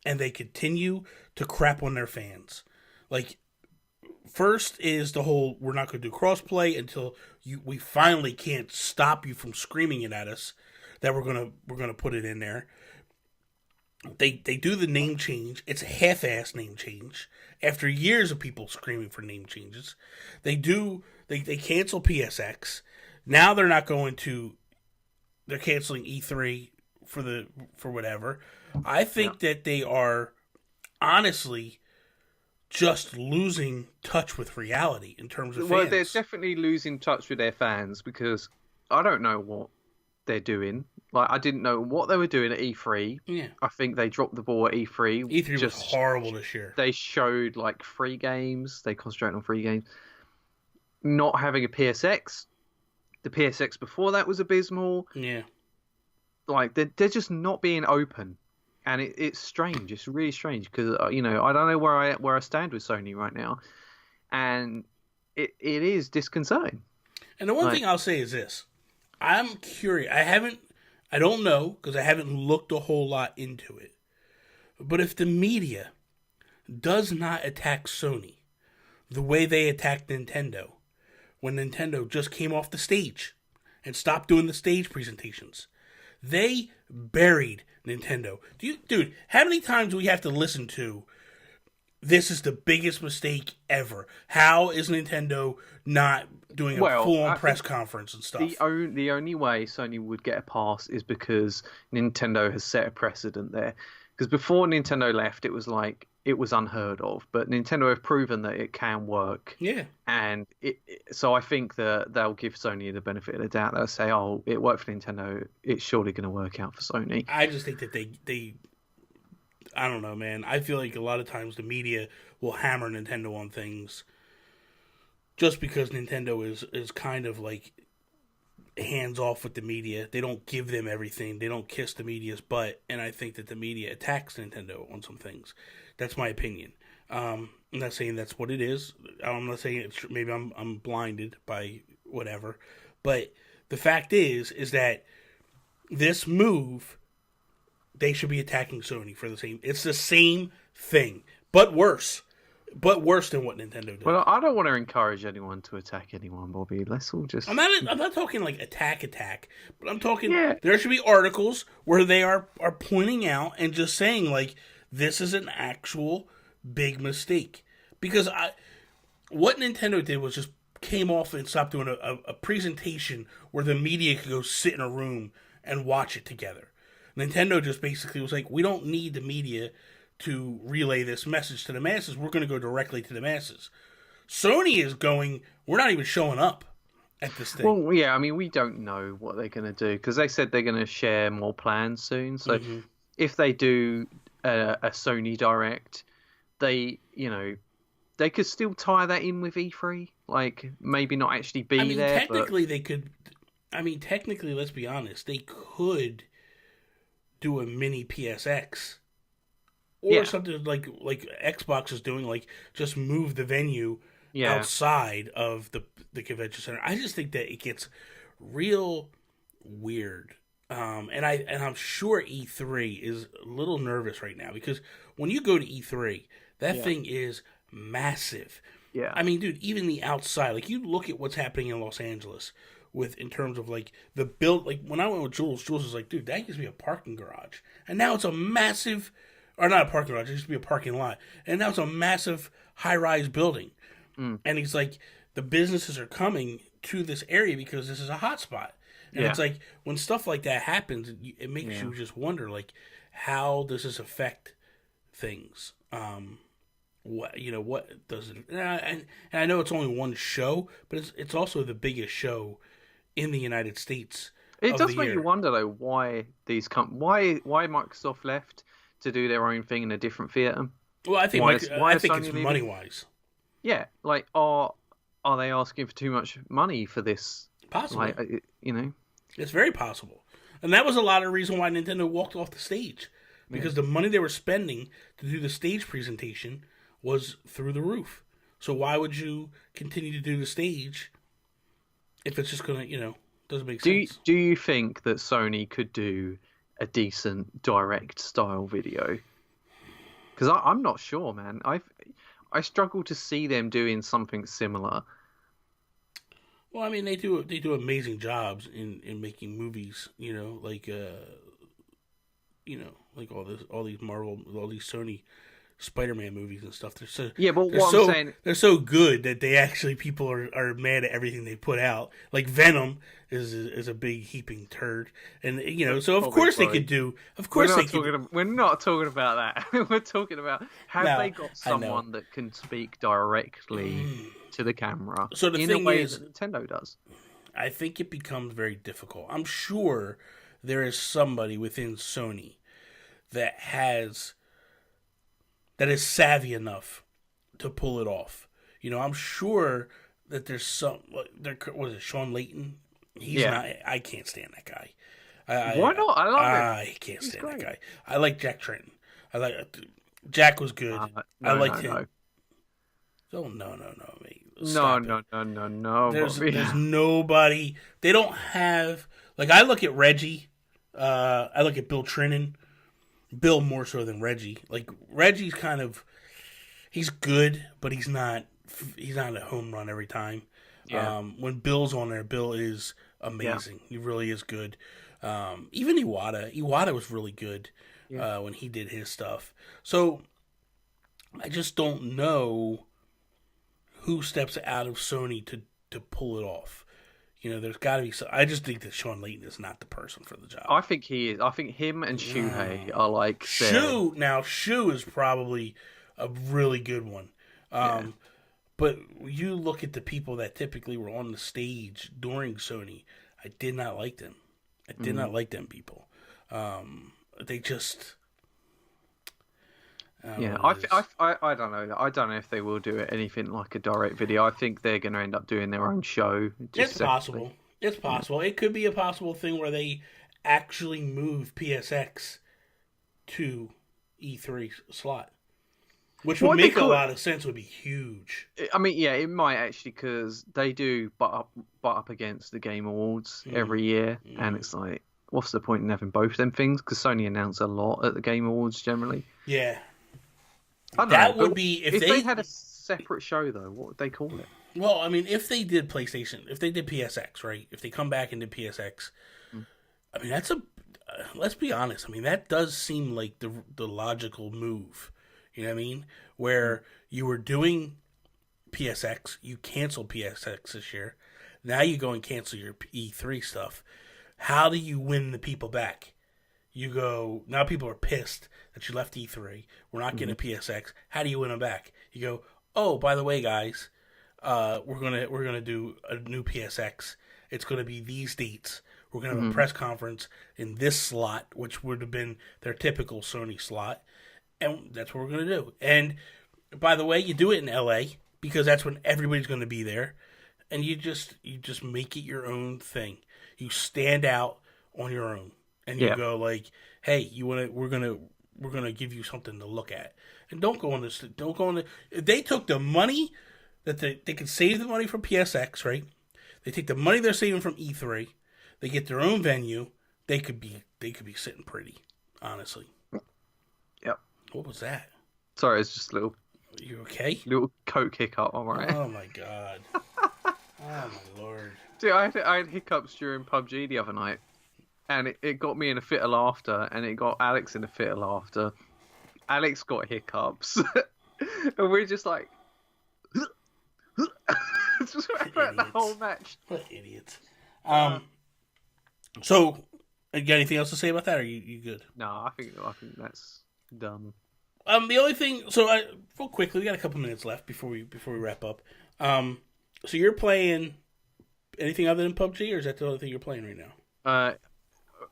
and they continue to crap on their fans. Like, first is the whole, we're not going to do crossplay until we finally can't stop you from screaming it at us that we're gonna put it in there. They do the name change. It's a half-ass name change. After years of people screaming for name changes, they cancel PSX. Now they're not going to. They're canceling E3. For whatever. I think that they are honestly just losing touch with reality in terms of fans. Well, they're definitely losing touch with their fans, because I don't know what they're doing. Like, I didn't know what they were doing at E3. Yeah. I think they dropped the ball at E3. E3 was horrible this year. They showed like free games. They concentrated on free games. Not having a PSX. The PSX before that was abysmal. Yeah. Like, they're just not being open, and it's strange. It's really strange, because I don't know where I stand with Sony right now, and it is disconcerting. And the one thing I'll say is this: I'm curious. I don't know, because I haven't looked a whole lot into it. But if the media does not attack Sony the way they attacked Nintendo, when Nintendo just came off the stage and stopped doing the stage presentations. They buried Nintendo. Dude, how many times do we have to listen to, this is the biggest mistake ever? How is Nintendo not doing a full-on press conference and stuff? The only way Sony would get a pass is because Nintendo has set a precedent there. Because before Nintendo left, it was like, it was unheard of. But Nintendo have proven that it can work. Yeah. And so I think that they'll give Sony the benefit of the doubt. They'll say, oh, it worked for Nintendo, it's surely going to work out for Sony. I just think that they I don't know, man. I feel like a lot of times the media will hammer Nintendo on things just because Nintendo is kind of like hands off with the media. They don't give them everything. They don't kiss the media's butt. And I think that the media attacks Nintendo on some things. That's my opinion. I'm not saying that's what it is. I'm not saying maybe I'm blinded by whatever. But the fact is that this move, they should be attacking Sony for the same. It's the same thing, but worse. But worse than what Nintendo did. Well, I don't want to encourage anyone to attack anyone, Bobby. Let's all just... I'm not talking like attack, but I'm talking... Yeah. There should be articles where they are pointing out and just saying, like, this is an actual big mistake. Because what Nintendo did was just came off and stopped doing a presentation where the media could go sit in a room and watch it together. Nintendo just basically was like, we don't need the media to relay this message to the masses. We're going to go directly to the masses. Sony is going, we're not even showing up at this thing. Well, yeah, I mean, we don't know what they're going to do, because they said they're going to share more plans soon. So if they do a Sony Direct, they could still tie that in with E3. Like, maybe not actually be there. Technically, they could. I mean, technically, let's be honest, they could do a mini PSX or something like Xbox is doing, like just move the venue outside of the convention center. I just think that it gets real weird. I'm sure E3 is a little nervous right now because when you go to E3, that thing is massive. Yeah. I mean, dude, even the outside, like you look at what's happening in Los Angeles in terms of like the build. Like when I went with Jules was like, dude, that used to be a parking garage, and now it's a massive, or not a parking garage, it used to be a parking lot, and now it's a massive high-rise building. And he's like, the businesses are coming to this area because this is a hot spot. And it's like, when stuff like that happens, it makes you just wonder, like, how does this affect things? What does it? And I know it's only one show, but it's also the biggest show in the United States. It does make you wonder though why why Microsoft left to do their own thing in a different theater. Well, I think it's money wise. Yeah, like are they asking for too much money for this? Possibly, like, it's very possible, and that was a lot of the reason why Nintendo walked off the stage because the money they were spending to do the stage presentation was through the roof. So why would you continue to do the stage if it's just gonna, doesn't make sense? Do you think that Sony could do a decent direct style video? Because I'm not sure, man. I struggle to see them doing something similar. Well, I mean, they do amazing jobs in making movies. Like all these Marvel, all these Sony Spider-Man movies and stuff. I'm saying, they're so good that they actually people are mad at everything they put out. Like Venom is a big heaping turd, and so of course they could do. Of course we're not talking about that. We're talking about they got someone that can speak directly to the camera. So the in thing a way is, that Nintendo does. I think it becomes very difficult. I'm sure there is somebody within Sony that is savvy enough to pull it off. I'm sure that there's some. Was it Sean Layton? He's not. I can't stand that guy. Why not? I love him. I can't stand that guy. I like Jack Trenton. Jack was good. I liked him. No. Oh no, mate. No. There's nobody. They don't have. Like I look at Reggie. I look at Bill Trinan. Bill more so than Reggie. Like Reggie's he's good, but he's not a home run every time. Yeah. When Bill's on there, Bill is amazing. Yeah. He really is good. Even Iwata was really good when he did his stuff. So I just don't know who steps out of Sony to pull it off. There's got to be some. I just think that Sean Layton is not the person for the job. I think he is. I think him and Shuhei are like Shu is probably a really good one. But you look at the people that typically were on the stage during Sony. I did not like them. I did not like them people. They just. I don't know. I don't know if they will do anything like a direct video. I think they're going to end up doing their own show. It's possible. It's possible. It could be a possible thing where they actually move PSX to E3 slot, which would make a lot of sense. Would be huge. I mean, yeah, it might actually because they do butt up against the Game Awards every year, and it's like, what's the point in having both of them things? Because Sony announce a lot at the Game Awards generally. Yeah. That would be if they had a separate show though. What would they call it? Well, I mean, if they did PlayStation, if they did PSX, right? If they come back and did PSX, I mean, that's let's be honest. I mean, that does seem like the logical move. You know what I mean? Where you were doing PSX, you canceled PSX this year. Now you go and cancel your E3 stuff. How do you win the people back? You go, now people are pissed that you left E3. We're not getting a PSX. How do you win them back? You go, oh, by the way, guys, we're gonna do a new PSX. It's gonna be these dates. We're gonna have a press conference in this slot, which would have been their typical Sony slot, and that's what we're gonna do. And by the way, you do it in LA because that's when everybody's gonna be there, and you just make it your own thing. You stand out on your own, and you go like, "Hey, you want to? We're gonna give you something to look at." And don't go on this. Don't go on the. If they took the money that they could save the money from PSX, right? They take the money they're saving from E3. They get their own venue. They could be sitting pretty, honestly. Yep. What was that? Sorry, it's just a little. You okay? Little coke hiccup. I'm alright. Oh my god. Oh my lord. Dude, I had hiccups during PUBG the other night, and it got me in a fit of laughter, and it got Alex in a fit of laughter. Alex got hiccups, and we're just like, just throughout the whole match. What idiots. So, you got anything else to say about that, or are you good? No, I think that's done. The only thing, so real quickly, we got a couple minutes left before we wrap up. So you're playing anything other than PUBG, or is that the only thing you're playing right now?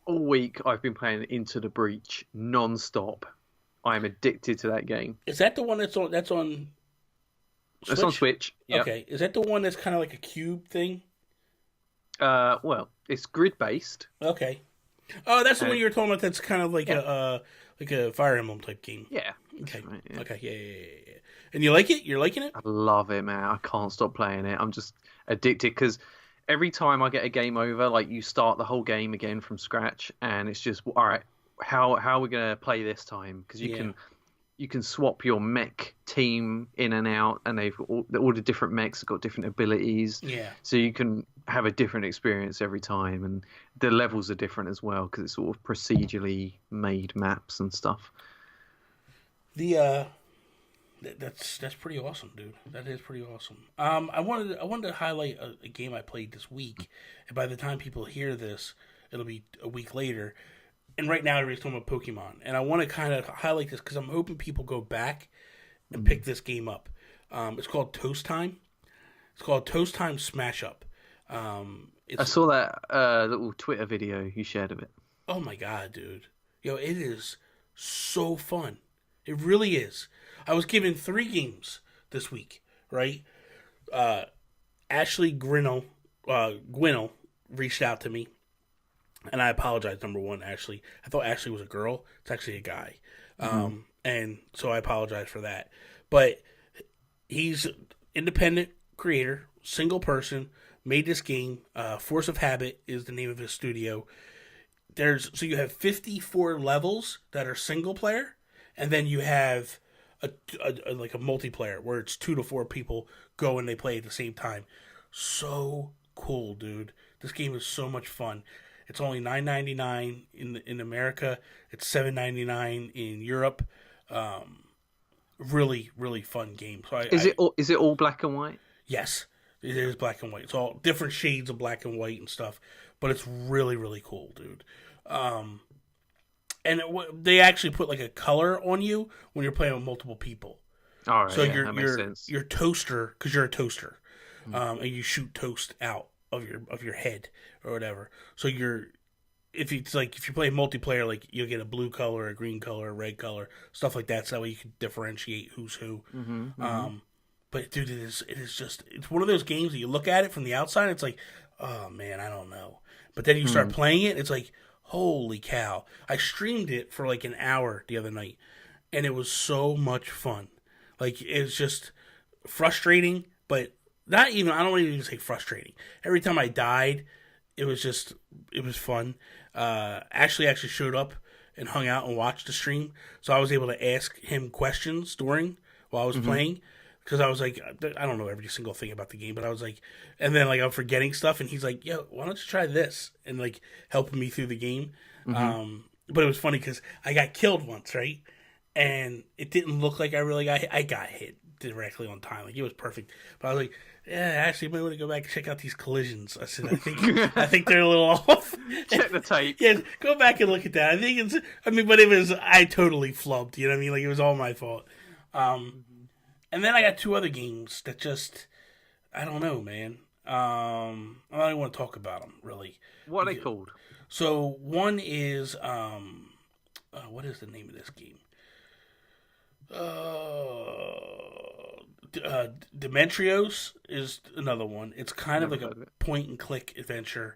All week I've been playing Into the Breach non-stop. I'm addicted to that game. Is that the one that's on? Switch? It's on Switch. Yep. Okay, is that the one that's kind of like a cube thing? Well, it's grid-based. Okay. Oh, that's the one you were talking about. That's kind of like a Fire Emblem type game. Yeah. Okay. Right, yeah. Okay. Yeah. And you like it? You're liking it? I love it, man. I can't stop playing it. I'm just addicted because every time I get a game over, like you start the whole game again from scratch, and it's just all right. How are we gonna play this time? Because you can swap your mech team in and out, and they've all the different mechs have got different abilities. Yeah. So you can have a different experience every time, and the levels are different as well because it's sort of procedurally made maps and stuff. That's pretty awesome, dude. That is pretty awesome. I wanted to highlight a game I played this week, and by the time people hear this, it'll be a week later. And right now, everybody's talking about Pokemon, and I want to kind of highlight this because I'm hoping people go back and pick this game up. It's called Toast Time. It's called Toast Time Smash Up. I saw that little Twitter video you shared of it. Oh my god, dude! Yo, it is so fun. It really is. I was given 3 games this week, right? Ashley Grinnell reached out to me, and I apologize, number one, Ashley. I thought Ashley was a girl. It's actually a guy. And so I apologize for that. But he's independent creator, single person, made this game. Force of Habit is the name of his studio. So you have 54 levels that are single player, and then you have a multiplayer where it's 2 to 4 people go and they play at the same time. So cool, dude. This game is so much fun. It's only $9.99 in America. It's $7.99 in Europe. Really, really fun game. So is it all black and white? Yes, it is black and white. It's all different shades of black and white and stuff, but it's really, really cool, dude. And they actually put like a color on you when you're playing with multiple people. All right, so that makes sense. your toaster, because you're a toaster, and you shoot toast out of your head or whatever. So if you play multiplayer, like you'll get a blue color, a green color, a red color, stuff like that. So that way you can differentiate who's who. But dude, it's one of those games that you look at it from the outside, it's like, oh man, I don't know. But then you start playing it, it's like, holy cow. I streamed it for like an hour the other night, and it was so much fun. Like, it's just frustrating, but I don't even say frustrating. Every time I died, it was fun. Ashley actually showed up and hung out and watched the stream, so I was able to ask him questions while I was playing. Because I was like, I don't know every single thing about the game, but I was like, and then like I'm forgetting stuff, and he's like, yo, why don't you try this? And like helping me through the game. But it was funny because I got killed once, right? And it didn't look like I really got hit. I got hit directly on time. Like, it was perfect. But I was like, yeah, actually, I might want to go back and check out these collisions. I said, I think they're a little off. Check the tape. Yeah, go back and look at that. But I totally flubbed. You know what I mean? Like, it was all my fault. And then I got 2 other games that just, I don't know, man. I don't even want to talk about them, really. What are they called? So, one is, what is the name of this game? Demetrios is another one. It's kind of like a point-and-click adventure.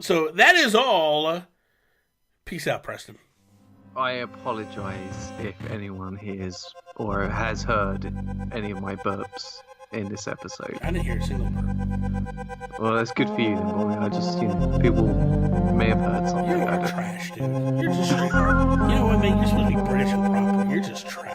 So that is all. Peace out, Preston. I apologise if anyone hears or has heard any of my burps in this episode. I didn't hear a single burp. Well, that's good for you then, Bobby. I just, people may have heard something. You're trash, dude. You're just straight. You know what, man? You're supposed to be British and proper. You're just trash.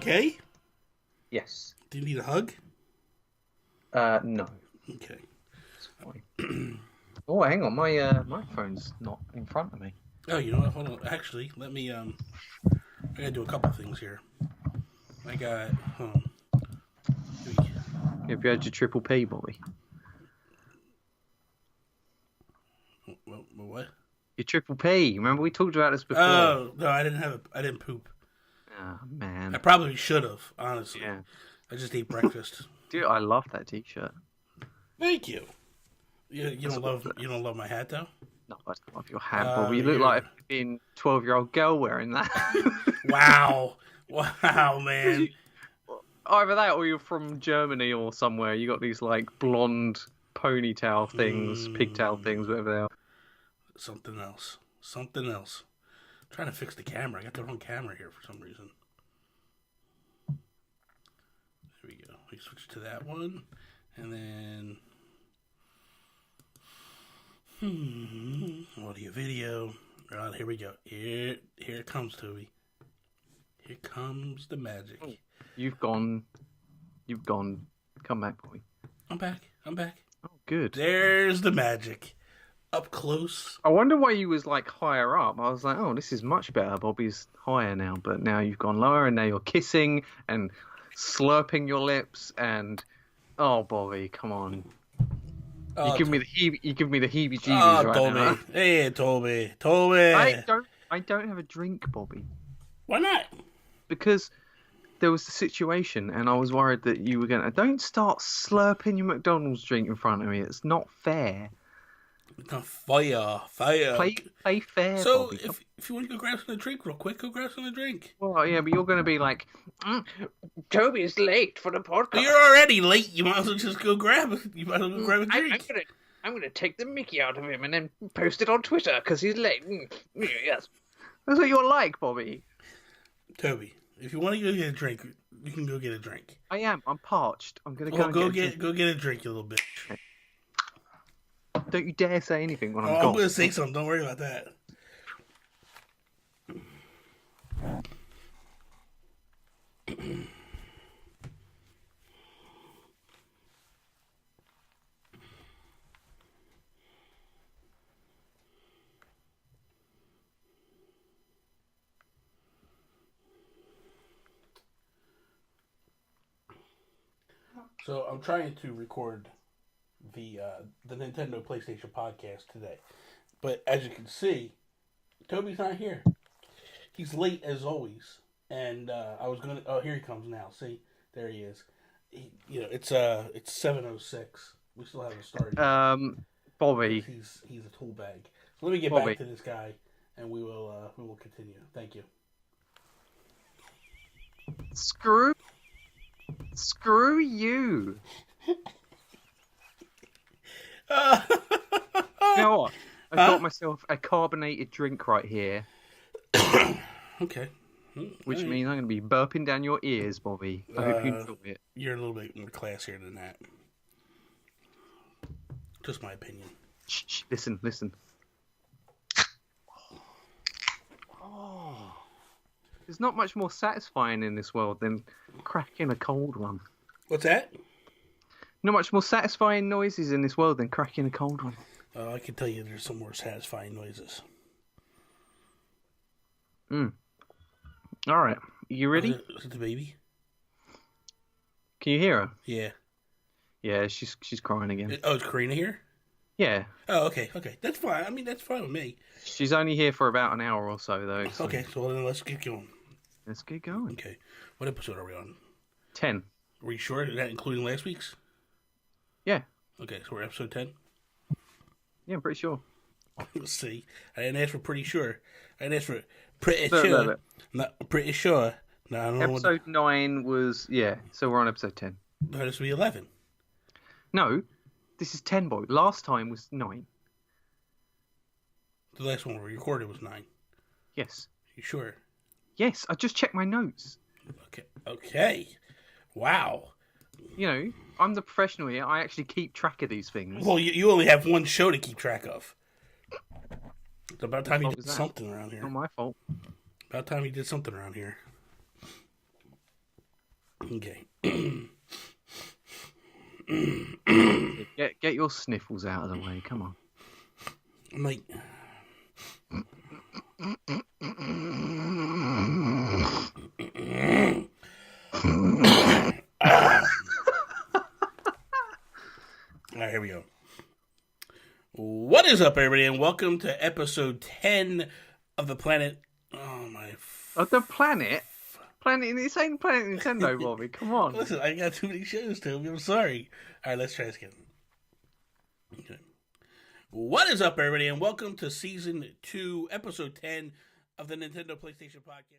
okay? Yes. Do you need a hug? No. Okay. Oh, hang on. My microphone's not in front of me. Oh, you know what? Hold on. Actually, let me. I gotta do a couple things here. I got. Have you had your triple P, Bobby? What? Your triple P. Remember we talked about this before? Oh no, I didn't have it. I didn't poop. Oh man. I probably should have. Honestly. Yeah. I just ate breakfast. Dude, I love that T-shirt. Thank you. You don't love my hat though? No, I don't love your hat, Bobby. You look like a 12-year-old girl wearing that. Wow, man. Either that, or you're from Germany or somewhere. You got these like blonde ponytail things, pigtail things, whatever they are. Something else. Something else. I'm trying to fix the camera. I got the wrong camera here for some reason. There we go. We switch to that one. And then... audio, video. Right, here we go. Here it comes, Toby. Here comes the magic. Oh, you've gone. Come back, boy. I'm back. Oh, good. There's the magic. Up close. I wonder why you was like higher up. I was like, oh, this is much better. Bobby's higher now, but now you've gone lower, and now you're kissing and slurping your lips, and oh, Bobby, come on. You give me the heebie-jeebies right Toby. now. Hey, Toby. I don't have a drink, Bobby. Why not? Because there was the situation, and I was worried that you were going to... Don't start slurping your McDonald's drink in front of me. It's not fair. It's not fire. Play fair, So, Bobby. if you want to go grab some drink real quick, go grab some drink. Well, yeah, but you're going to be like, Toby's late for the podcast. But you're already late. You might as well just go grab it. You might as well go grab a drink. I'm gonna take the mickey out of him and then post it on Twitter because he's late. Yes. That's what you're like, Bobby. Toby, if you want to go get a drink, you can go get a drink. I am. I'm parched. I'm gonna go get a drink, you little bitch. Don't you dare say anything when I'm gone. I'm gonna say something. Don't worry about that. So I'm trying to record the Nintendo PlayStation podcast today, but as you can see, Toby's not here. He's late as always, and I was gonna. Oh, here he comes now. See, there he is. It's 7:06. We still haven't started. Bobby. He's a tool bag. So let me get Bobby. back to this guy, and we will continue. Thank you. Screw you. You know what? I got myself a carbonated drink right here. Okay. Which means I'm going to be burping down your ears, Bobby. I hope you enjoy it. You're a little bit more classier than that. Just my opinion. Shh, listen. Oh. There's not much more satisfying in this world than cracking a cold one. What's that? Not much more satisfying noises in this world than cracking a cold one. I can tell you there's some more satisfying noises. All right. You ready? Is it the baby? Can you hear her? Yeah. Yeah, she's crying again. Oh, is Karina here? Yeah. Oh, okay. That's fine. I mean, that's fine with me. She's only here for about an hour or so, though. So. Okay, so then let's get going. Let's get going. Okay. What episode are we on? 10. Are you sure? Is that including last week's? Yeah. Okay, so we're episode 10? Yeah, I'm pretty sure. Let's see. I didn't ask for pretty sure. I didn't ask for pretty sure. No. Not pretty sure. No, I don't know. Episode 9 was... Yeah, so we're on episode 10. No, this will be 11. No, this is 10, boy. Last time was 9. The last one we recorded was 9. Yes. You sure? Yes, I just checked my notes. Okay. Wow. You know, I'm the professional here. I actually keep track of these things. Well, you only have one show to keep track of. It's about time you did something around here. Not my fault. About time you did something around here. Okay. Get your sniffles out of the way. Come on. I'm like... Alright, here we go. What is up, everybody, and welcome to episode 10 of the Planet... Oh, my... Of the Planet? This ain't Planet Nintendo, Bobby. Come on. Listen, I got too many shows to. I'm sorry. Alright, let's try this again. Okay. What is up, everybody, and welcome to Season 2, Episode 10 of the Nintendo PlayStation Podcast.